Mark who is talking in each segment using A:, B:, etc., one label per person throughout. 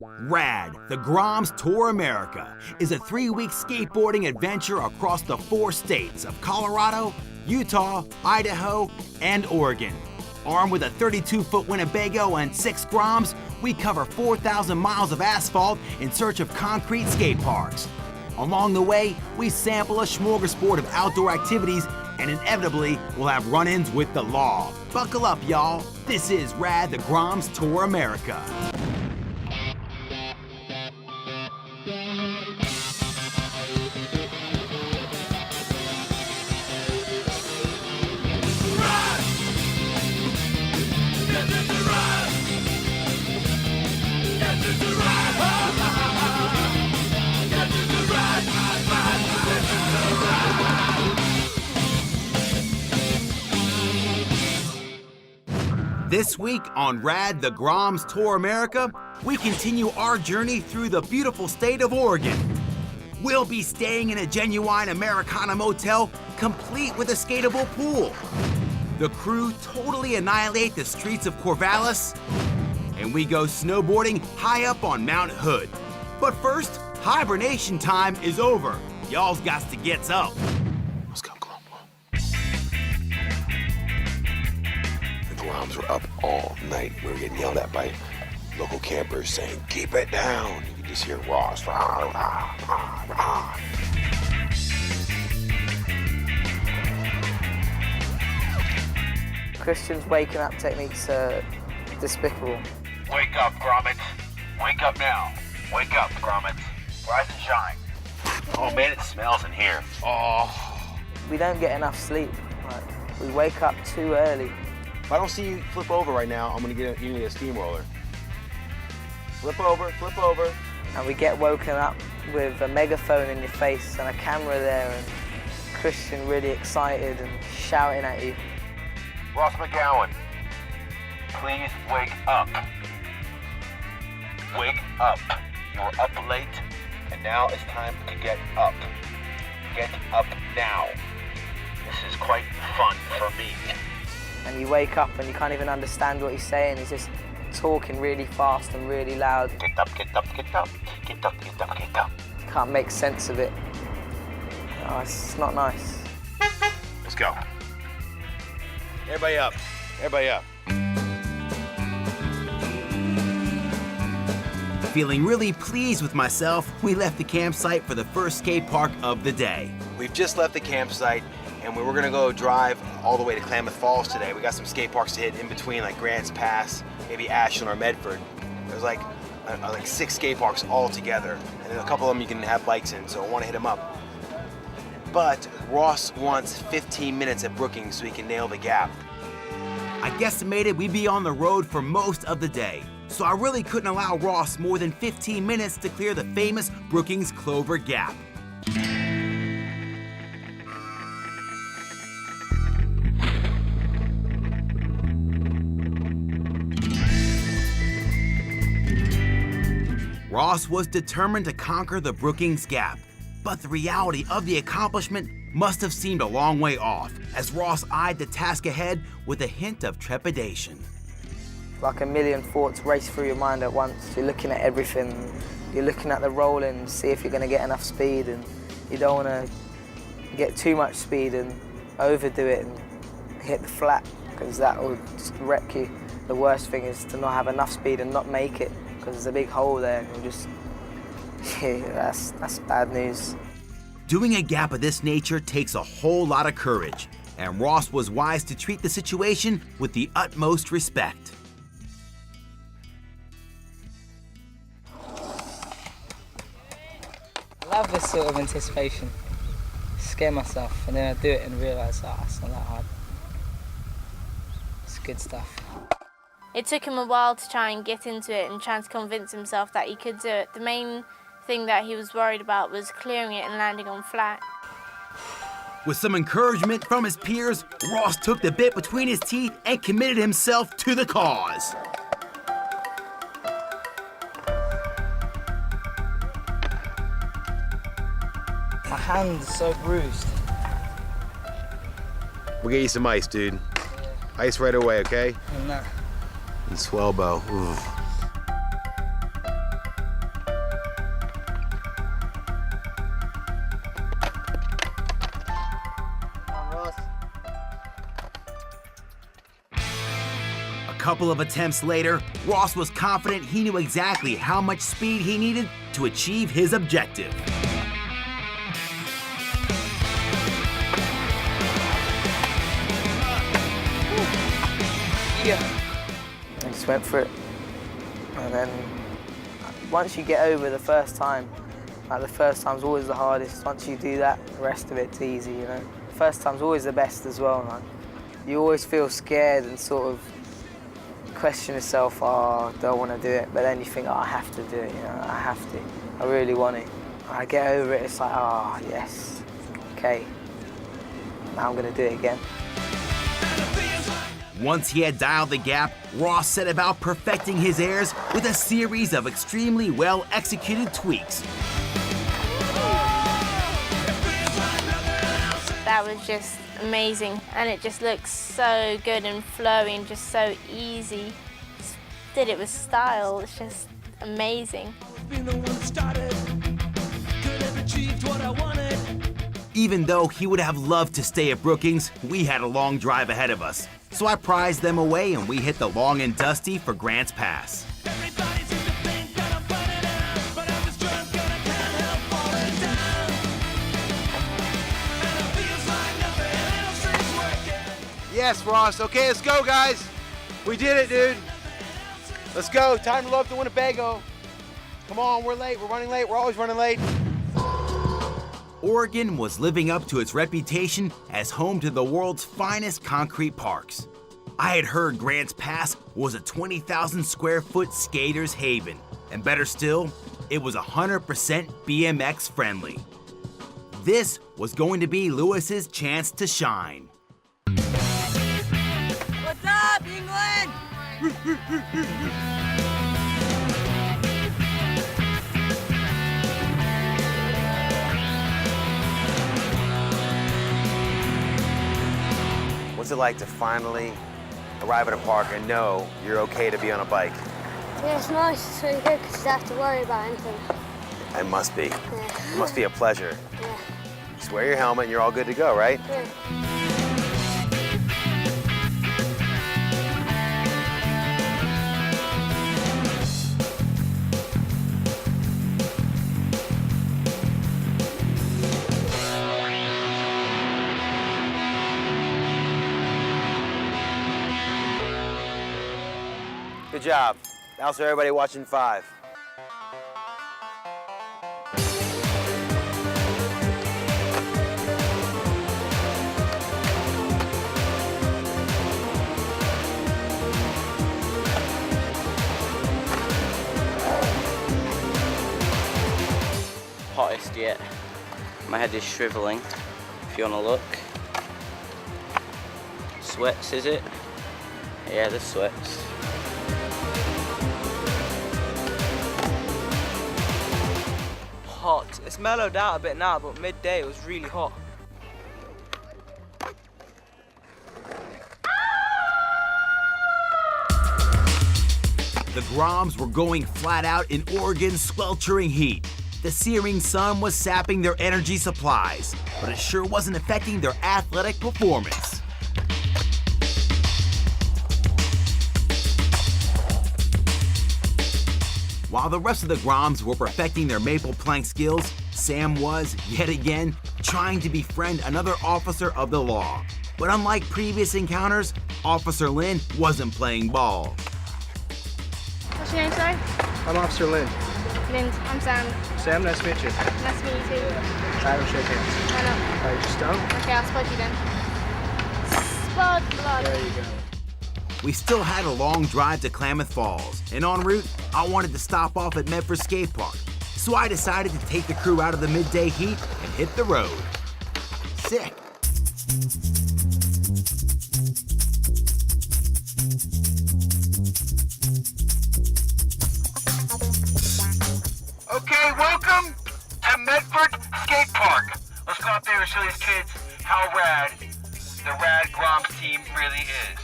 A: RAD, the Groms Tour America, is a 3-week skateboarding adventure across the 4 states of Colorado, Utah, Idaho, and Oregon. Armed with a 32-foot Winnebago and 6 Groms, we cover 4,000 miles of asphalt in search of concrete skate parks. Along the way, we sample a smorgasbord of outdoor activities and inevitably we'll have run-ins with the law. Buckle up, y'all. This is RAD, the Groms Tour America. This week on RAD, the Groms Tour America, we continue our journey through the beautiful state of Oregon. We'll be staying in a genuine Americana motel, complete with a skatable pool. The crew totally annihilate the streets of Corvallis, and we go snowboarding high up on Mount Hood. But first, hibernation time is over. Y'all's got to get up.
B: Let's go, come on. The Groms were up all night. We were getting yelled at by local campers saying, "Keep it down." You can just hear Ross. Rah, rah, rah, rah.
C: Christian's waking up techniques are despicable.
D: Wake up, Grommets. Wake up now. Wake up, Grommets. Rise and shine. Oh man, it smells in here. Oh.
C: We don't get enough sleep. Like, we wake up too early.
B: If I don't see you flip over right now, I'm gonna get you a steamroller. Flip over, flip over.
C: And we get woken up with a megaphone in your face and a camera there and Christian really excited and shouting at you.
D: Ross McGowan, please wake up. Wake up. You're up late, and now it's time to get up. Get up now. This is quite fun for me.
C: And you wake up and you can't even understand what he's saying. He's just talking really fast and really loud.
D: Get up, get up, get up. Get up, get up, get up.
C: You can't make sense of it. Oh, it's not nice.
D: Let's go.
B: Everybody up, everybody up.
A: Feeling really pleased with myself, we left the campsite for the first skate park of the day.
B: We've just left the campsite and we were gonna go drive all the way to Klamath Falls today. We got some skate parks to hit in between, like Grants Pass, maybe Ashland or Medford. There's like 6 skate parks all together, and then a couple of them you can have bikes in, so I wanna hit them up. But Ross wants 15 minutes at Brookings so he can nail the gap.
A: I guesstimated we'd be on the road for most of the day, so I really couldn't allow Ross more than 15 minutes to clear the famous Brookings Clover Gap. Ross was determined to conquer the Brookings Gap, but the reality of the accomplishment must have seemed a long way off, as Ross eyed the task ahead with a hint of trepidation.
C: Like a million thoughts race through your mind at once. You're looking at everything. You're looking at the rolling, see if you're going to get enough speed, and you don't want to get too much speed and overdo it and hit the flat, because that will just wreck you. The worst thing is to not have enough speed and not make it, because there's a big hole there and you'll just, yeah, that's bad news.
A: Doing a gap of this nature takes a whole lot of courage, and Ross was wise to treat the situation with the utmost respect.
E: I love this sort of anticipation. Scare myself, and then I do it and realise, oh, it's not that hard. It's good stuff.
F: It took him a while to try and get into it and try to convince himself that he could do it. The main thing that he was worried about was clearing it and landing on flat.
A: With some encouragement from his peers, Ross took the bit between his teeth and committed himself to the cause.
E: My hand's so bruised.
B: We'll get you some ice, dude. Ice right away, okay?
E: And that.
B: And Swellbow. Ooh.
A: couple of attempts later, Ross was confident he knew exactly how much speed he needed to achieve his objective.
C: I just went for it. And then once you get over the first time, like the first time's always the hardest. Once you do that, the rest of it's easy, you know. First time's always the best as well, man. You always feel scared and sort of question yourself, oh, I don't want to do it. But then you think, oh, I have to do it, you know, I have to. I really want it. I get over it, it's like, oh, yes, okay. Now I'm going to do it again.
A: Once he had dialed the gap, Ross set about perfecting his airs with a series of extremely well-executed tweaks.
F: That was just amazing, and it just looks so good and flowy and just so easy. Just did it with style. It's just amazing.
A: Even though he would have loved to stay at Brookings, we had a long drive ahead of us. So I prized them away and we hit the long and dusty for Grants Pass.
B: Yes, Ross. Okay, let's go, guys. We did it, dude. Let's go. Time to love the Winnebago. Come on, we're late. We're running late. We're always running late.
A: Oregon was living up to its reputation as home to the world's finest concrete parks. I had heard Grants Pass was a 20,000 square foot skater's haven, and better still, it was 100% BMX friendly. This was going to be Lewis's chance to shine.
G: What's up, England?
B: What's it like to finally arrive at a park and know you're okay to be on a bike?
H: Yeah, it's nice. It's really good because you don't have to worry about anything.
B: It must be.
H: Yeah.
B: It must be a pleasure.
H: Yeah.
B: Just wear your helmet and you're all good to go, right?
H: Yeah.
B: Good job. Now for everybody watching 5.
I: Hottest yet. My head is shriveling, if you want to look. Sweats, is it? Yeah, there's sweats.
E: Hot. It's mellowed out a bit now, but midday it was really hot.
A: The Groms were going flat out in Oregon's sweltering heat. The searing sun was sapping their energy supplies, but it sure wasn't affecting their athletic performance. While the rest of the Groms were perfecting their maple plank skills, Sam was, yet again, trying to befriend another officer of the law. But unlike previous encounters, Officer Lynn wasn't playing ball.
F: What's your name, sorry?
J: I'm Officer Lynn.
F: Lynn, I'm Sam.
J: Sam, nice to meet you.
F: Nice to meet you too.
J: I don't shake hands.
F: Why not?
J: All right, just down.
F: Okay, I'll spot you then. Spot blood.
J: There you go.
A: We still had a long drive to Klamath Falls, and en route, I wanted to stop off at Medford Skate Park. So I decided to take the crew out of the midday heat and hit the road. Sick.
D: Okay, welcome to Medford Skate Park. Let's go out there and show these kids how rad the RAD Groms team really is.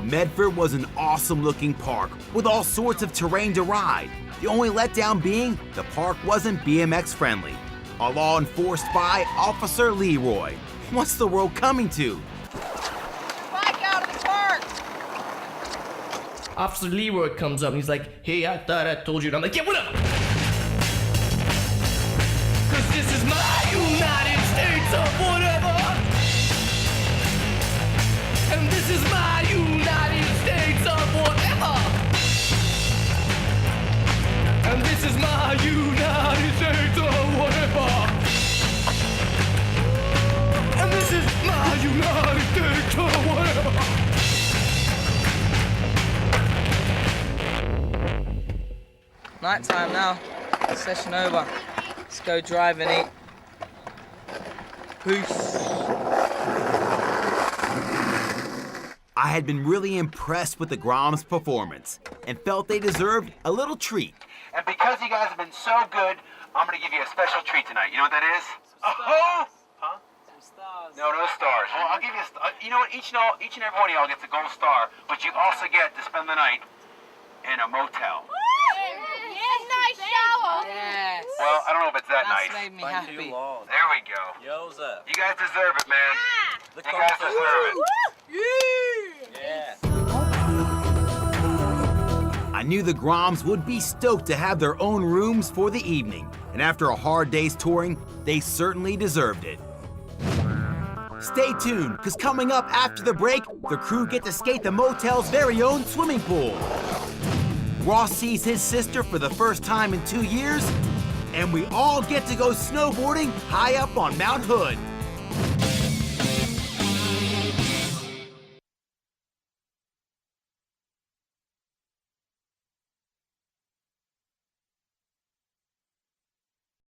A: Medford was an awesome looking park with all sorts of terrain to ride. The only letdown being the park wasn't BMX friendly. A law enforced by Officer Leroy. What's the world coming to?
G: Bike out of the car!
K: Officer Leroy comes up and he's like, hey, I thought I told you. And I'm like, yeah, what up? Cause this is my United States of whatever. And this is my United States of whatever. And this is my United States of whatever. And this is my United States of whatever.
E: Night time now. Session over. Let's go drive and eat. Peace.
A: I had been really impressed with the Groms' performance and felt they deserved a little treat.
B: And because you guys have been so good, I'm gonna give you a special treat tonight. You know what that is? Oh! Huh?
E: Some stars.
B: No stars. Well, I'll give you you know what? Each and every one of y'all gets a gold star, but you also get to spend the night in a motel.
F: Nice shower.
E: Yes.
B: Well, I don't know if it's that
E: That's
B: nice.
E: made me happy.
B: There we go.
I: Yo's up.
B: You guys deserve it, man.
I: The
B: You guys deserve it.
I: Yeah.
A: I knew the Groms would be stoked to have their own rooms for the evening, and after a hard day's touring, they certainly deserved it. Stay tuned, because coming up after the break, the crew get to skate the motel's very own swimming pool. Ross sees his sister for the first time in 2 years, and we all get to go snowboarding high up on Mount Hood.